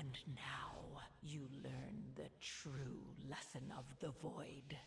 And now you learn the true lesson of the void.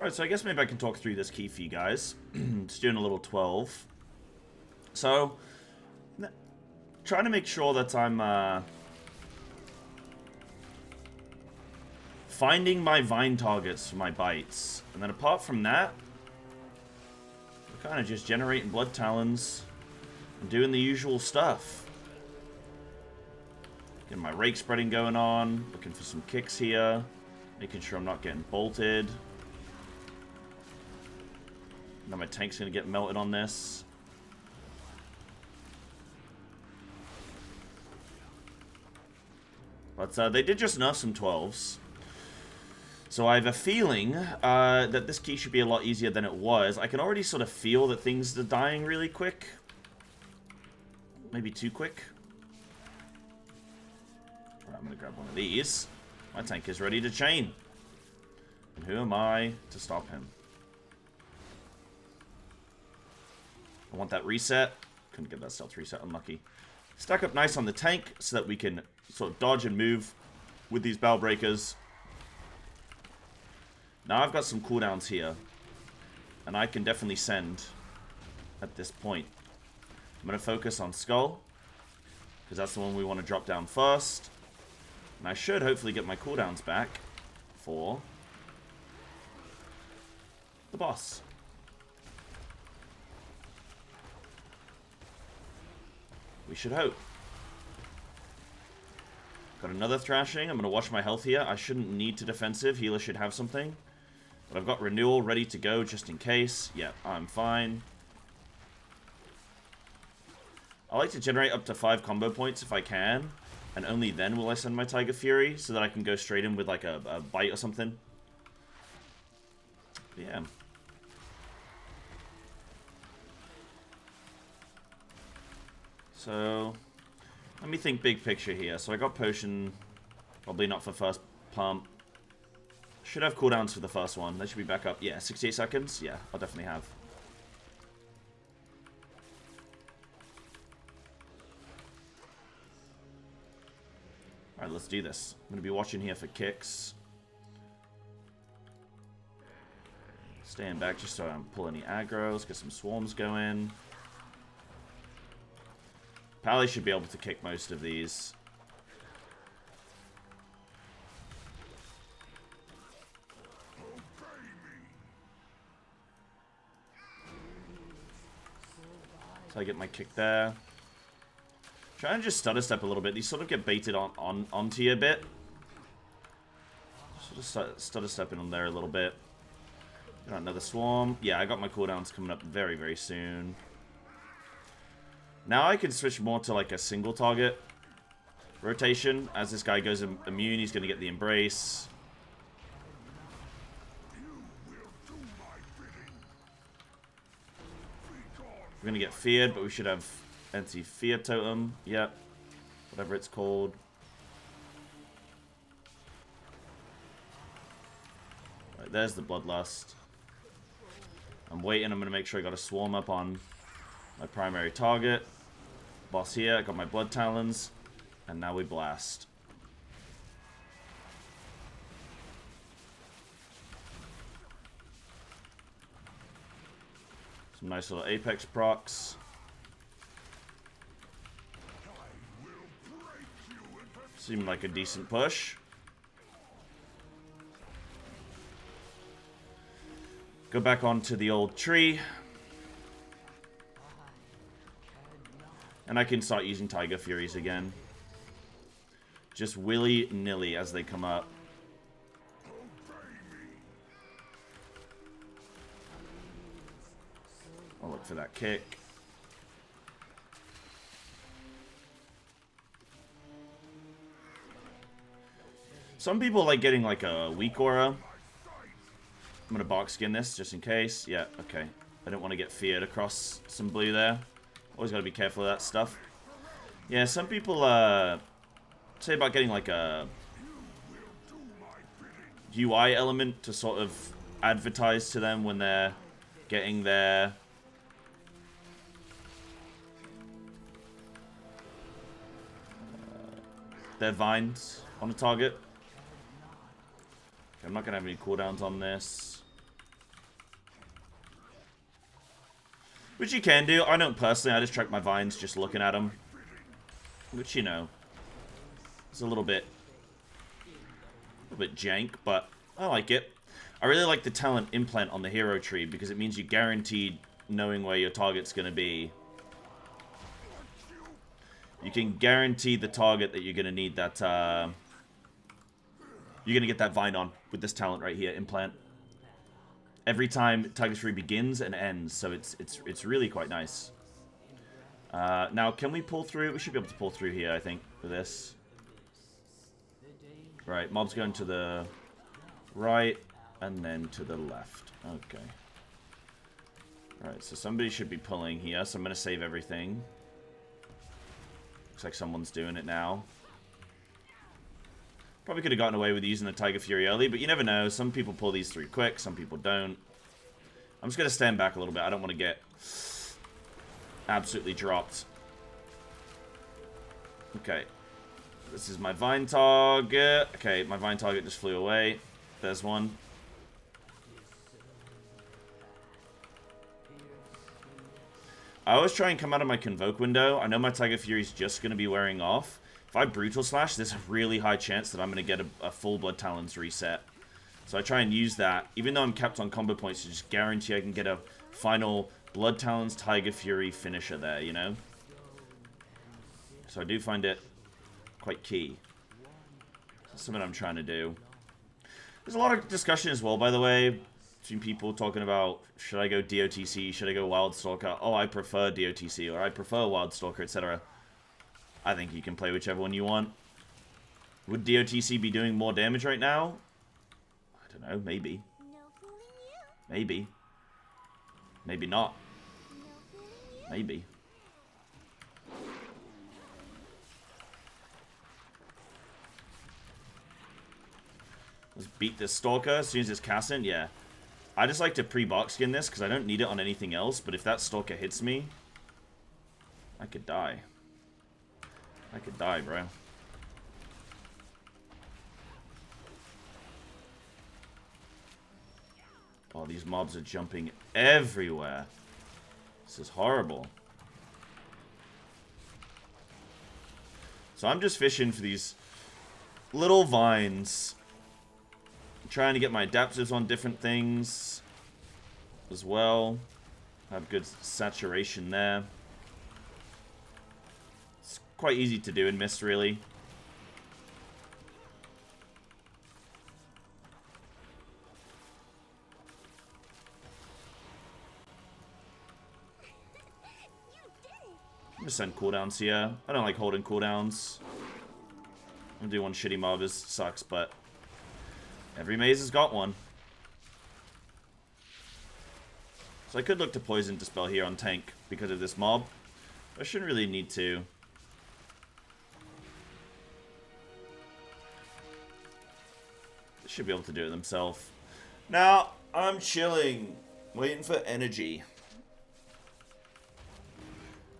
Alright, so I guess maybe I can talk through this key for you guys. Just doing a little 12. So, trying to make sure that I'm finding my vine targets for my bites. And then apart from that, we're kind of just generating blood talons and doing the usual stuff. Getting my rake spreading going on, looking for some kicks here, making sure I'm not getting bolted. Now my tank's going to get melted on this. But they did just nerf some 12s. So I have a feeling that this key should be a lot easier than it was. I can already sort of feel that things are dying really quick. Maybe too quick. Right, I'm going to grab one of these. My tank is ready to chain. And who am I to stop him? I want that reset. Couldn't get that stealth reset, unlucky. Stack up nice on the tank so that we can sort of dodge and move with these bow breakers. Now I've got some cooldowns here. And I can definitely send at this point. I'm going to focus on Skull. Because that's the one we want to drop down first. And I should hopefully get my cooldowns back for the boss. We should hope. Got another thrashing. I'm going to watch my health here. I shouldn't need to defensive. Healer should have something. But I've got renewal ready to go just in case. Yeah, I'm fine. I like to generate up to 5 combo points if I can. And only then will I send my Tiger Fury so that I can go straight in with like a bite or something. But yeah. So, let me think big picture here. So I got potion, probably not for first pump. Should have cooldowns for the first one. That should be back up. Yeah, 68 seconds. Yeah, I'll definitely have. Alright, let's do this. I'm going to be watching here for kicks. Staying back just so I don't pull any aggro. Let's get some swarms going. Pally should be able to kick most of these. So I get my kick there. Trying to just stutter step a little bit. These sort of get baited onto you a bit. Sort of stutter stepping on there a little bit. Got another swarm. Yeah, I got my cooldowns coming up very, very soon. Now I can switch more to like a single target rotation. As this guy goes immune, he's going to get the embrace. We're going to get feared, but we should have anti-fear totem. Yep. Whatever it's called. Right, there's the bloodlust. I'm waiting. I'm going to make sure I got a swarm up on my primary target. Boss here. I got my blood talons. And now we blast. Some nice little Apex procs. Seemed like a decent push. Go back onto the old tree. And I can start using Tiger Furies again. Just willy-nilly as they come up. I'll look for that kick. Some people like getting like a weak aura. I'm gonna box skin this just in case. Yeah, okay. I don't want to get feared across some blue there. Always gotta be careful of that stuff. Yeah, some people say about getting like a UI element to sort of advertise to them when they're getting their vines on a target. Okay, I'm not gonna have any cooldowns on this. Which you can do. I don't personally. I just track my vines just looking at them. Which, you know, it's a little bit jank, but I like it. I really like the talent implant on the hero tree because it means you're guaranteed knowing where your target's going to be. You can guarantee the target that you're going to need that, you're going to get that vine on with this talent right here, implant. Every time Tiger Fury begins and ends, so it's really quite nice. Now, can we pull through? We should be able to pull through here, I think, for this. Right, mob's going to the right, and then to the left. Okay. Alright, so somebody should be pulling here, so I'm going to save everything. Looks like someone's doing it now. Probably could have gotten away with using the Tiger Fury early, but you never know. Some people pull these through quick, some people don't. I'm just going to stand back a little bit. I don't want to get absolutely dropped. Okay. This is my vine target. Okay, my vine target just flew away. There's one. I always try and come out of my Convoke window. I know my Tiger Fury's just going to be wearing off. If I Brutal Slash, there's a really high chance that I'm going to get a full Blood Talons reset. So I try and use that, even though I'm capped on combo points, to just guarantee I can get a final Blood Talons Tiger Fury finisher there, you know? So I do find it quite key. That's something I'm trying to do. There's a lot of discussion as well, by the way, between people talking about, should I go DOTC, should I go Wildstalker? Oh, I prefer DOTC, or I prefer Wildstalker, etc. I think you can play whichever one you want. Would DOTC be doing more damage right now? I don't know, maybe. Maybe. Maybe not. Maybe. Let's beat this Stalker as soon as it's casting. Yeah. I just like to pre-box skin this because I don't need it on anything else, but if that Stalker hits me, I could die. I could die, bro. Oh, these mobs are jumping everywhere. This is horrible. So I'm just fishing for these little vines. I'm trying to get my adaptives on different things as well. Have good saturation there. It's quite easy to do in Mist, really. I'm gonna send cooldowns here. I don't like holding cooldowns. I'm gonna do one shitty mob. This sucks, but every maze has got one. So I could look to Poison Dispel here on tank because of this mob. I shouldn't really need to. They should be able to do it themselves. Now, I'm chilling. Waiting for energy.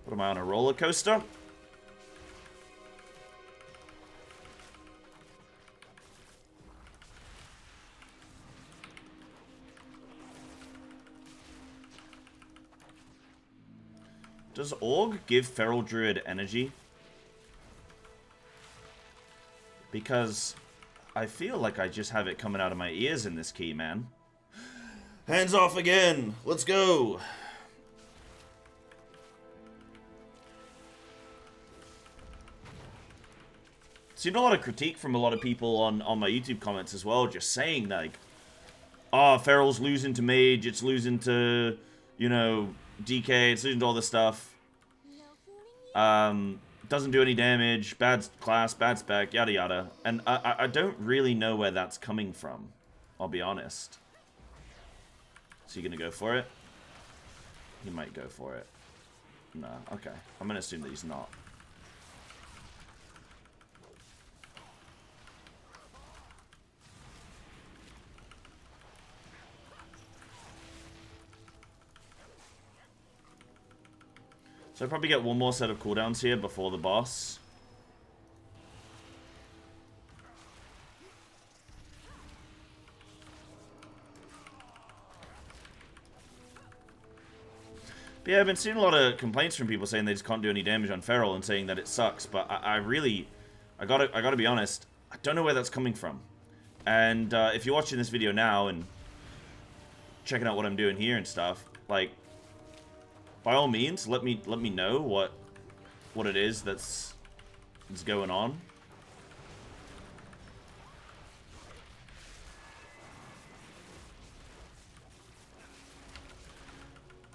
What am I on, a roller coaster? Does Org give Feral Druid energy? Because I feel like I just have it coming out of my ears in this key, man. Hands off again! Let's go! Seen a lot of critique from a lot of people on my YouTube comments as well, just saying, like, oh, Feral's losing to Mage, it's losing to, you know, DK, it's losing to all this stuff. Doesn't do any damage, bad class, bad spec, yada yada. And I don't really know where that's coming from, I'll be honest. Is he gonna go for it? He might go for it. No, okay. I'm gonna assume that he's not. So I probably get one more set of cooldowns here before the boss. But yeah, I've been seeing a lot of complaints from people saying they just can't do any damage on Feral and saying that it sucks. But I gotta be honest, I don't know where that's coming from. And if you're watching this video now and checking out what I'm doing here and stuff, like, by all means, let me know what it is that's going on.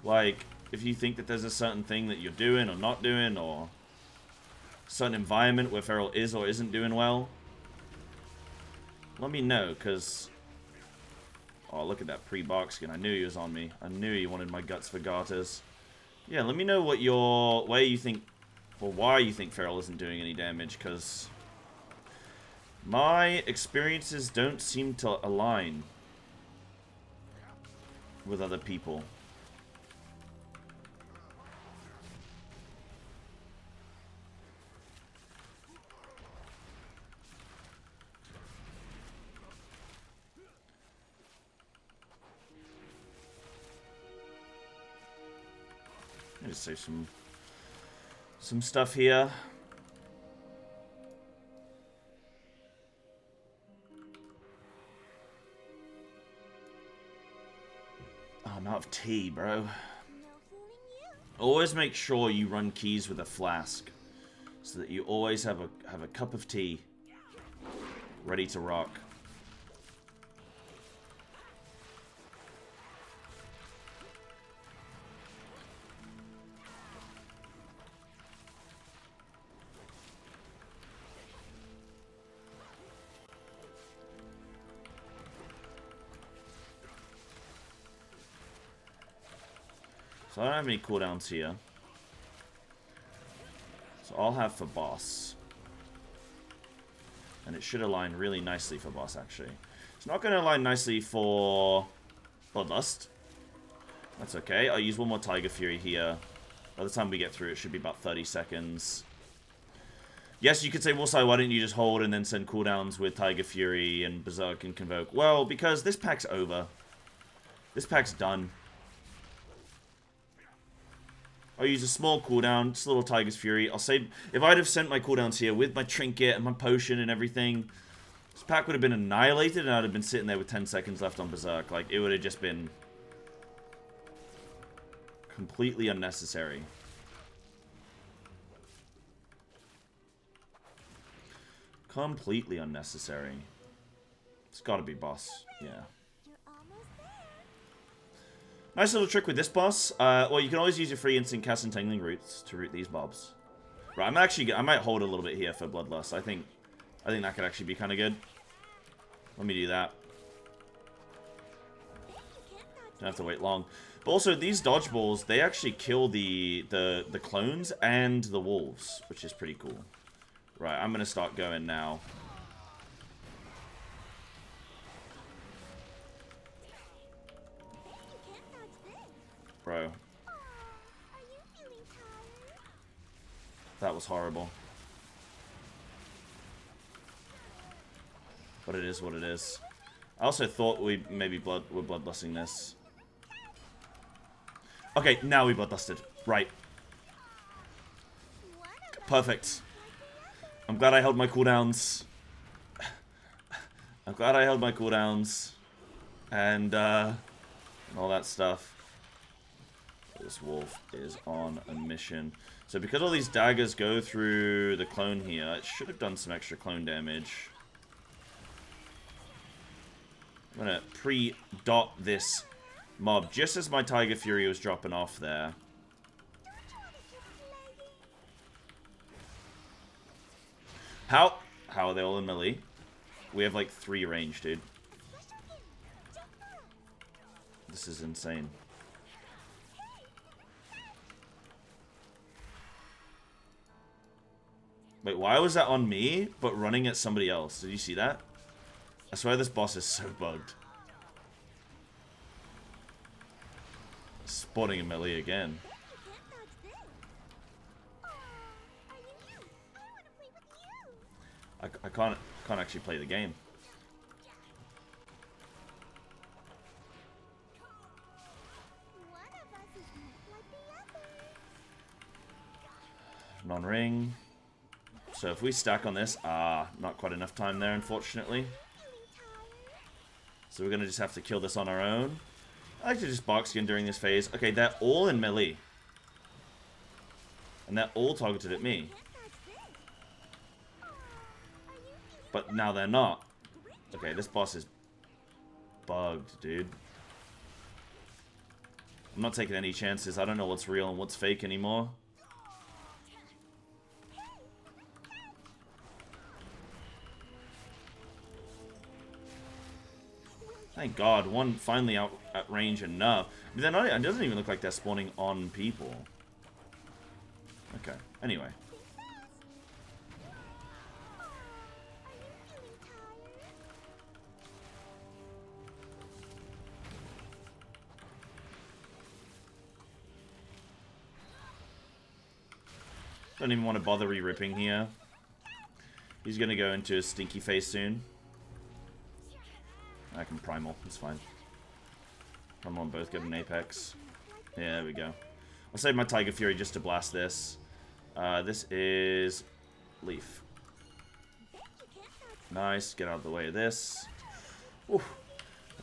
Like, if you think that there's a certain thing that you're doing or not doing, or a certain environment where Feral is or isn't doing well, let me know, because... Oh, look at that pre-box skin. I knew he was on me. I knew he wanted my guts for garters. Yeah, let me know what where you think, or why you think Feral isn't doing any damage, because my experiences don't seem to align with other people. Just save some stuff here. Oh, I'm out of tea, bro. Always make sure you run keys with a flask, so that you always have a cup of tea ready to rock. So I don't have any cooldowns here. So I'll have for boss. And it should align really nicely for boss, actually. It's not going to align nicely for Bloodlust. That's okay. I'll use one more Tiger Fury here. By the time we get through, it should be about 30 seconds. Yes, you could say, Wolfside, why didn't you just hold and then send cooldowns with Tiger Fury and Berserk and Convoke? Well, because this pack's over. This pack's done. I'll use a small cooldown, just a little Tiger's Fury. I'll say, if I'd have sent my cooldowns here with my trinket and my potion and everything, this pack would have been annihilated and I'd have been sitting there with 10 seconds left on Berserk. Like, it would have just been completely unnecessary. Completely unnecessary. It's gotta be boss, yeah. Nice little trick with this boss. Well, you can always use your free instant cast Entangling Roots to root these mobs. Right, I might hold a little bit here for Bloodlust. I think that could actually be kind of good. Let me do that. Don't have to wait long. But also, these dodgeballs, they actually kill the clones and the wolves, which is pretty cool. Right, I'm gonna start going now. Bro. That was horrible. But it is what it is. I also thought we maybe we're bloodlusting this. Okay, now we bloodlusted. Right. Perfect. I'm glad I held my cooldowns. I'm glad I held my cooldowns. And all that stuff. This wolf is on a mission. So because all these daggers go through the clone here, it should have done some extra clone damage. I'm going to pre-dot this mob just as my Tiger Fury was dropping off there. How are they all in melee? We have like 3 range, dude. This is insane. Wait, why was that on me, but running at somebody else? Did you see that? I swear this boss is so bugged. Spawning in melee again. I can't actually play the game. Non-ring. So if we stack on this, not quite enough time there, unfortunately. So we're going to just have to kill this on our own. I like to just box skin during this phase. Okay, they're all in melee. And they're all targeted at me. But now they're not. Okay, this boss is bugged, dude. I'm not taking any chances. I don't know what's real and what's fake anymore. Thank God, one finally out at range enough. But they're not, it doesn't even look like they're spawning on people. Okay, anyway. Don't even want to bother re-ripping here. He's going to go into a stinky face soon. I can primal, it's fine. Come on, both get an apex. Yeah, there we go. I'll save my Tiger Fury just to blast this. This is Leaf. Nice, get out of the way of this. Whew.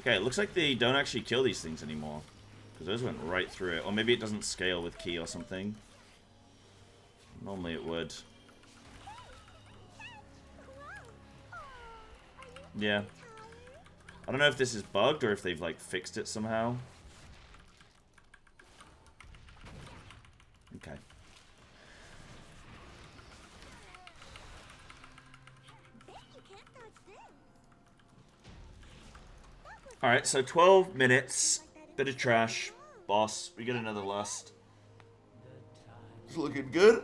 Okay, it looks like they don't actually kill these things anymore. Because those went right through it. Or maybe it doesn't scale with key or something. Normally it would. Yeah. I don't know if this is bugged or if they've like fixed it somehow. Okay. Alright, so 12 minutes. Bit of trash. Boss, we get another lust. It's looking good.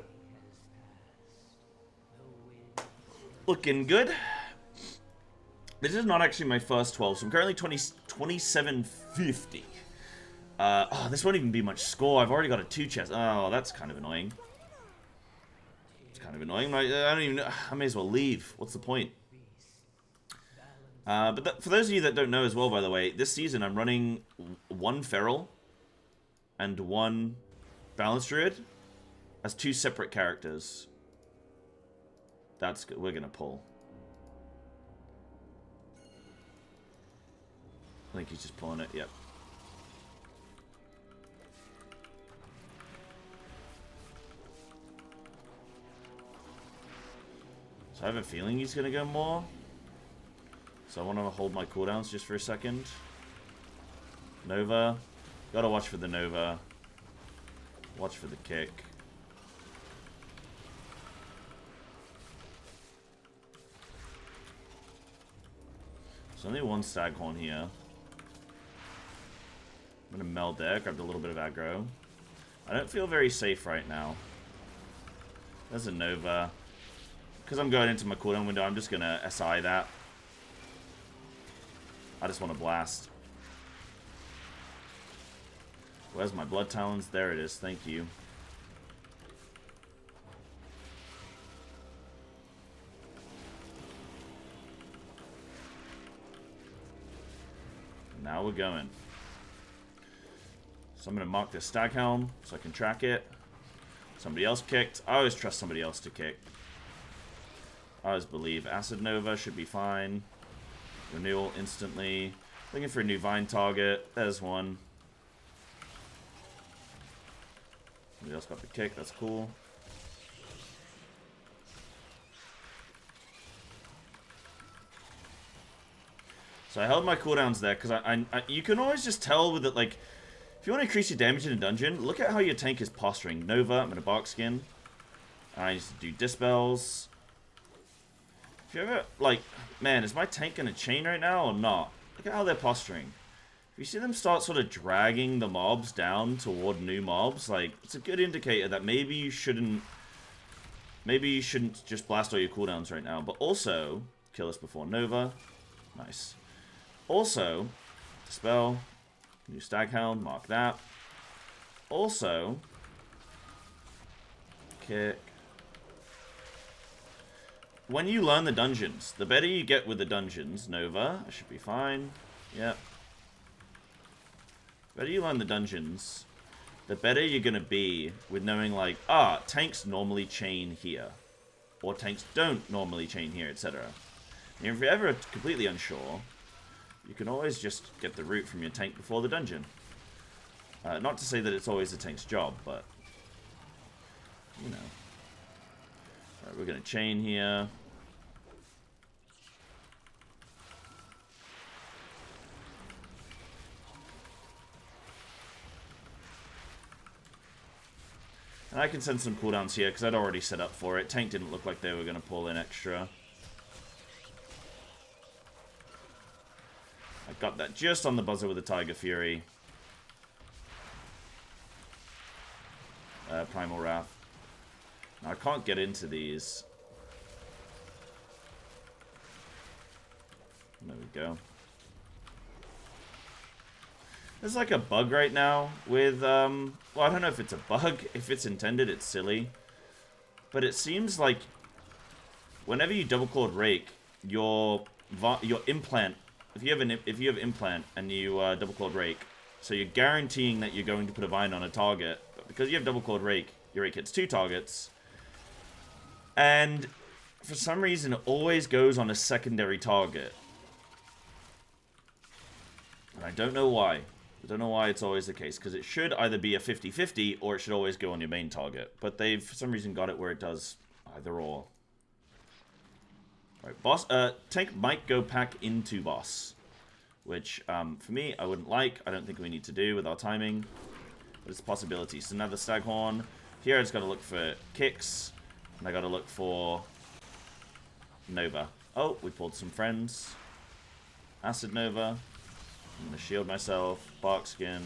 Looking good. This is not actually my first 12, so I'm currently 2750. Oh, this won't even be much score. I've already got a 2 chest. Oh, that's kind of annoying. It's kind of annoying. I don't even know. I may as well leave. What's the point? But for those of you that don't know as well, by the way, this season I'm running 1 Feral and 1 Balance Druid as 2 separate characters. That's good. We're going to pull. I think he's just pulling it, yep. So I have a feeling he's going to go more. So I want to hold my cooldowns just for a second. Nova. Gotta watch for the Nova. Watch for the kick. There's only 1 Staghorn here. I'm going to meld there, grabbed a little bit of aggro. I don't feel very safe right now. There's a Nova. Because I'm going into my cooldown window, I'm just going to SI that. I just want to blast. Where's my Blood Talons? There it is, thank you. Now we're going. So I'm going to mark this Stag Helm so I can track it. Somebody else kicked. I always trust somebody else to kick. I always believe. Acid Nova should be fine. Renewal instantly. Looking for a new Vine target. There's one. Somebody else got the kick. That's cool. So I held my cooldowns there because you can always just tell with it, like, if you want to increase your damage in a dungeon, look at how your tank is posturing. Nova, I'm going to bark skin. I used to do dispels. If you ever, like, man, is my tank going to chain right now or not? Look at how they're posturing. If you see them start sort of dragging the mobs down toward new mobs, like, it's a good indicator that maybe you shouldn't just blast all your cooldowns right now. But also, kill us before Nova. Nice. Also, dispel. New Staghound, mark that. Also, kick. When you learn the dungeons, the better you get with the dungeons, Nova, I should be fine. Yep. The better you learn the dungeons, the better you're going to be with knowing, like, tanks normally chain here. Or tanks don't normally chain here, etc. And if you're ever completely unsure, you can always just get the root from your tank before the dungeon. Not to say that it's always the tank's job, but, you know. Alright, we're going to chain here. And I can send some cooldowns here, because I'd already set up for it. Tank didn't look like they were going to pull in extra. I got that just on the buzzer with the Tiger Fury. Primal Wrath. Now, I can't get into these. There we go. There's like a bug right now with, well, I don't know if it's a bug. If it's intended, it's silly. But it seems like whenever you double clawed rake, your implant, if you have implant and you double clawed rake, so you're guaranteeing that you're going to put a vine on a target, but because you have double clawed rake, your rake hits 2 targets. And for some reason, it always goes on a secondary target. And I don't know why. I don't know why it's always the case, because it should either be a 50-50 or it should always go on your main target. But they've, for some reason, got it where it does either or. Right, boss. Tank might go pack into boss, which, for me, I wouldn't like. I don't think we need to do with our timing. But it's a possibility. So now the Staghorn. Here I just got to look for kicks, and I got to look for Nova. Oh, we pulled some friends. Acid Nova. I'm going to shield myself. Bark Skin.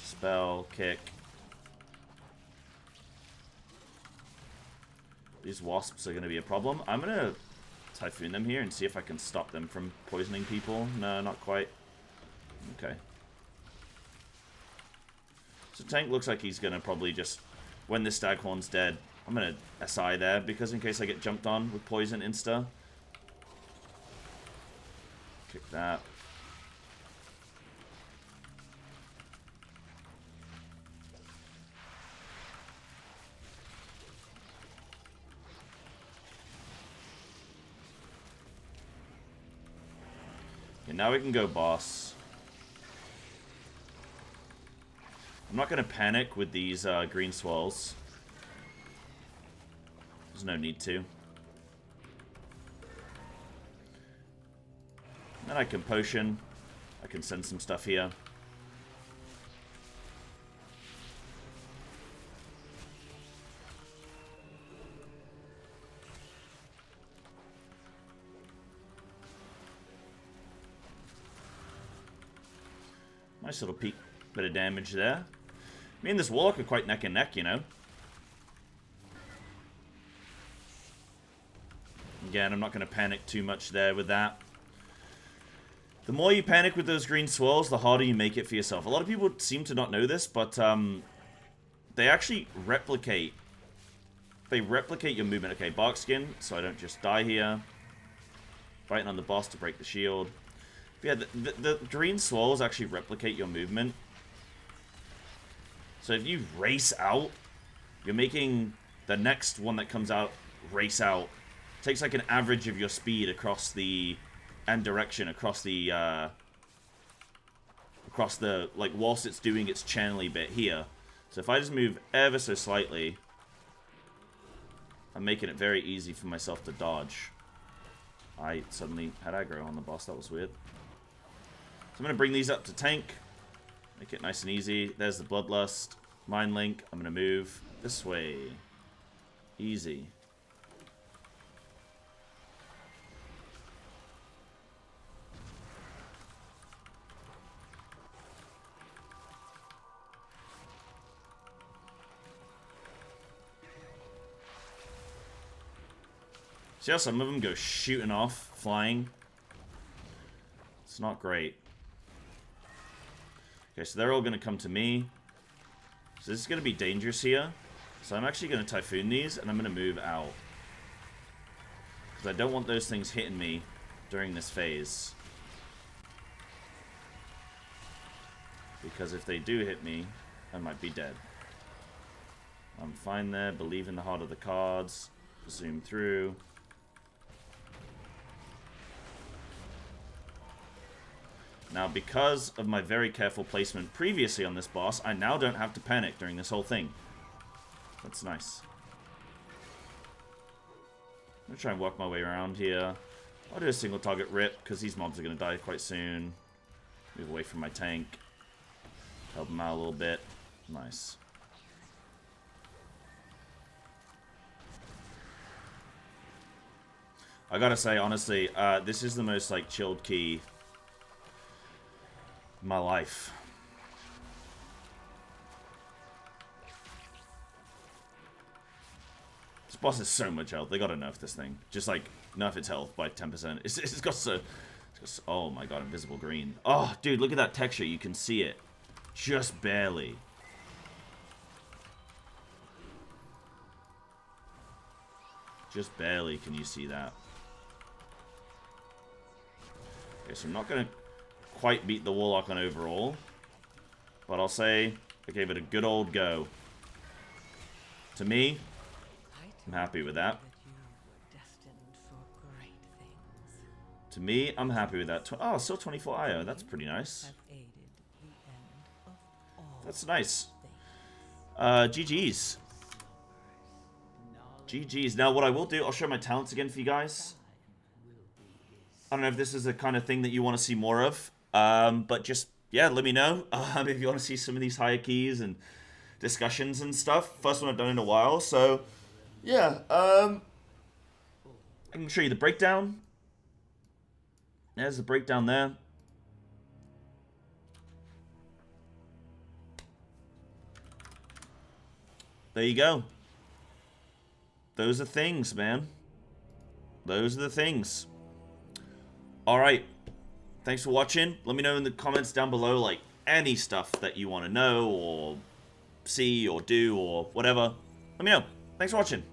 Spell. Kick. These wasps are going to be a problem. I'm going to Typhoon them here and see if I can stop them from poisoning people. No, not quite. Okay. So Tank looks like he's going to probably just, when this Staghorn's dead, I'm going to SI there, because in case I get jumped on with poison insta. Kick that. Okay, now we can go boss. I'm not going to panic with these green swirls. There's no need to. Then I can potion. I can send some stuff here. Nice little peek, bit of damage there. Me and this Warlock are quite neck and neck, you know. Again, I'm not going to panic too much there with that. The more you panic with those green swirls, the harder you make it for yourself. A lot of people seem to not know this, but they actually replicate. They replicate your movement. Okay, bark skin, so I don't just die here. Fighting on the boss to break the shield. But yeah, the green swirls actually replicate your movement. So if you race out you're making the next one that comes out race out. Takes like an average of your speed across the and direction across the like whilst it's doing its channely bit here. So if I just move ever so slightly, I'm making it very easy for myself to dodge. I suddenly had aggro on the boss. That was weird. So I'm going to bring these up to tank. Make it nice and easy. There's the Bloodlust. Mind Link. I'm going to move this way. Easy. See how some of them go shooting off, flying? It's not great. Okay, so they're all going to come to me. So this is going to be dangerous here. So I'm actually going to Typhoon these, and I'm going to move out. Because I don't want those things hitting me during this phase. Because if they do hit me, I might be dead. I'm fine there. Believe in the heart of the cards. Zoom through. Now, because of my very careful placement previously on this boss, I now don't have to panic during this whole thing. That's nice. I'm going to try and work my way around here. I'll do a single target rip, because these mobs are going to die quite soon. Move away from my tank. Help them out a little bit. Nice. I gotta say, honestly, this is the most, like, chilled key in my life. This boss has so much health. They gotta nerf this thing. Just, like, nerf its health by 10%. It's got so... oh my god, invisible green. Oh, dude, look at that texture. You can see it. Just barely. Just barely can you see that. Okay, so I'm not going to quite beat the Warlock on overall. But I'll say I gave it a good old go. To me, I'm happy with that. To me, I'm happy with that. Oh, still 24 IO. That's pretty nice. That's nice. GG's. GG's. Now, what I will do, I'll show my talents again for you guys. I don't know if this is the kind of thing that you want to see more of. But just, yeah, let me know if you want to see some of these higher keys and discussions and stuff. First one I've done in a while. So, yeah. I can show you the breakdown. There's the breakdown there. There you go. Those are things, man. Those are the things. Alright. Thanks for watching. Let me know in the comments down below, like, any stuff that you want to know, or see, or do, or whatever. Let me know. Thanks for watching.